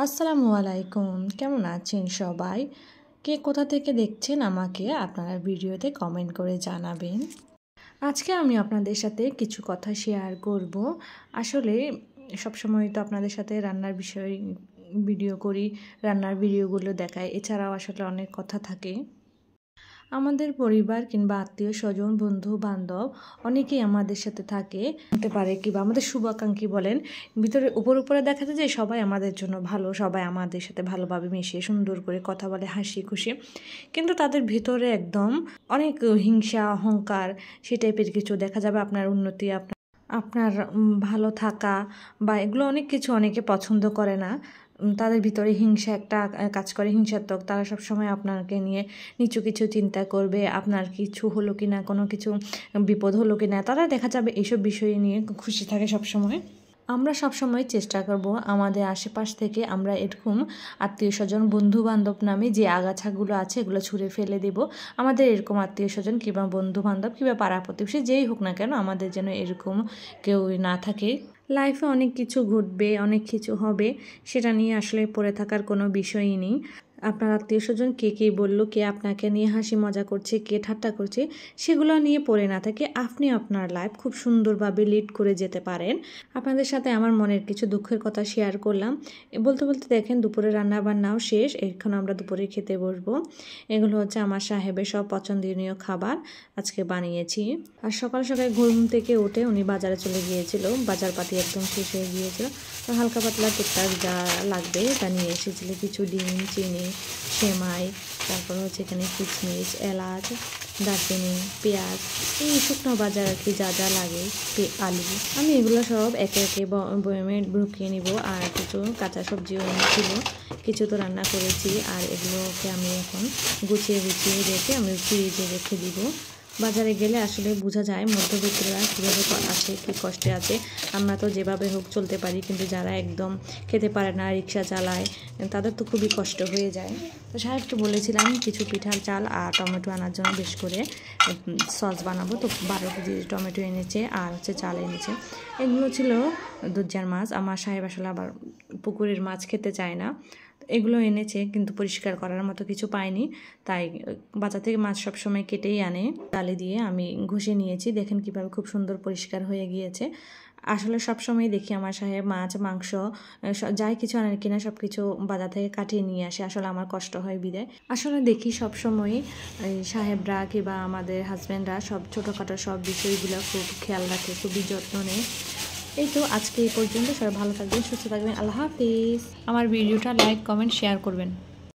আসসালামু আলাইকুম, কেমন আছেন সবাই? কে কোথা থেকে দেখছেন আমাকে আপনারা ভিডিওতে কমেন্ট করে জানাবেন। আজকে আমি আপনাদের সাথে কিছু কথা শেয়ার করব। আসলে সবসময় তো আপনাদের সাথে রান্নার বিষয় ভিডিও করি, রান্নার ভিডিওগুলো দেখাই, এছাড়াও আসলে অনেক কথা থাকে। আমাদের পরিবার কিংবা আত্মীয় স্বজন বন্ধু বান্ধব অনেকেই আমাদের সাথে থাকে, হতে পারে কিংবা আমাদের শুভাকাঙ্ক্ষী বলেন। ভিতরে উপরে দেখা যায় যে সবাই আমাদের জন্য ভালো, সবাই আমাদের সাথে ভালোভাবে মিশিয়ে সুন্দর করে কথা বলে, হাসি খুশি। কিন্তু তাদের ভিতরে একদম অনেক হিংসা অহংকার সে টাইপের কিছু দেখা যাবে। আপনার উন্নতি, আপনার ভালো থাকা বা এগুলো অনেক কিছু অনেকে পছন্দ করে না। তাদের ভিতরে হিংসা একটা কাজ করে, হিংসাত্মক। তারা সবসময় আপনাকে নিয়ে নিচু কিছু চিন্তা করবে, আপনার কিছু হলো কি না, কোনো কিছু বিপদ হলো কি না, তারা দেখা যাবে এইসব বিষয় নিয়ে খুশি থাকে সবসময়। আমরা সবসময় চেষ্টা করব আমাদের আশেপাশ থেকে আমরা এরকম আত্মীয় স্বজন বন্ধু বান্ধব নামে যে আগাছাগুলো আছে এগুলো ছুঁড়ে ফেলে দেব। আমাদের এরকম আত্মীয় স্বজন কিংবা বন্ধু বান্ধব কিংবা পাড়া প্রতিবেশী যেই হোক না কেন, আমাদের যেন এরকম কেউ না থাকে। লাইফে অনেক কিছু ঘটবে, অনেক কিছু হবে, সেটা নিয়ে আসলে পড়ে থাকার কোনো বিষয়ই নেই। আপনার আত্মীয় স্বজন কে কী বললো, কে আপনাকে নিয়ে হাসি মজা করছে, কে ঠাট্টা করছে, সেগুলো নিয়ে পড়ে না থাকে আপনি আপনার লাইফ খুব সুন্দরভাবে লিড করে যেতে পারেন। আপনাদের সাথে আমার মনের কিছু দুঃখের কথা শেয়ার করলাম। বলতে বলতে দেখেন দুপুরে রান্না বান্নাও শেষ, এখন আমরা দুপুরে খেতে বসবো। এগুলো হচ্ছে আমার সাহেবের সব পছন্দনীয় খাবার আজকে বানিয়েছি। আর সকাল সকাল ঘুম থেকে উঠে উনি বাজারে চলে গিয়েছিল, বাজারপাতি একদম শেষ হয়ে গিয়েছিল। তো হালকা পাতলা টুকটাক যা লাগবে তা নিয়ে এসেছিল, কিছু ডিম, চিনি, সেমাই, তারপর হচ্ছে এখানে কিশমিশ, এলাচ, দারচিনি, পেঁয়াজ, এই শুকনো বাজার আর কি যা যা লাগে, আলু। আমি এগুলো সব একে একে বয়মে ঢুকিয়ে নিব। আর কিছু কাঁচা সবজিও এনেছিল, কিছু তো রান্না করেছি। আর এগুলোকে আমি এখন গুছিয়ে রেখে আমি ফ্রিজে রেখে দিব। বাজারে গেলে আসলে বোঝা যায় মধ্যবিত্তরা কীভাবে আছে, কী কষ্টে আছে। আমরা তো যেভাবে হোক চলতে পারি, কিন্তু যারা একদম খেতে পারে না, রিক্সা চালায়, তাদের তো খুবই কষ্ট হয়ে যায়। তো সাহেবকে বলেছিলাম কিছু পিঠার চাল আর টমেটো আনার জন্য, বেশ করে সস বানাবো। তো 12 কেজি টমেটো এনেছে আর হচ্ছে চাল এনেছে। এগুলো ছিল দুর্জার মাছ। আমার সাহেব আসলে আবার পুকুরের মাছ খেতে চায় না। এগুলো এনেছে, কিন্তু পরিষ্কার করার মতো কিছু পাইনি, তাই বাজার থেকে মাছ সবসময় কেটেই আনে। ডালে দিয়ে আমি ঘষে নিয়েছি, দেখেন কীভাবে খুব সুন্দর পরিষ্কার হয়ে গিয়েছে। আসলে সবসময় দেখি আমার সাহেব মাছ মাংস যাই কিছু আনে কিনা সব কিছু বাজার থেকে কাটিয়ে নিয়ে আসে। আসলে আমার কষ্ট হয় বিদায়। আসলে দেখি সবসময় সাহেবরা কিংবা আমাদের হাজব্যান্ডরা সব ছোটোখাটো সব বিষয়গুলো খুব খেয়াল রাখে, খুবই যত্ন নেয়। এই তো আজকে এই পর্যন্ত। সবাই ভালো থাকবেন, সুস্থ থাকবেন। আল্লাহ হাফিজ। আমার ভিডিওটা লাইক কমেন্ট শেয়ার করবেন।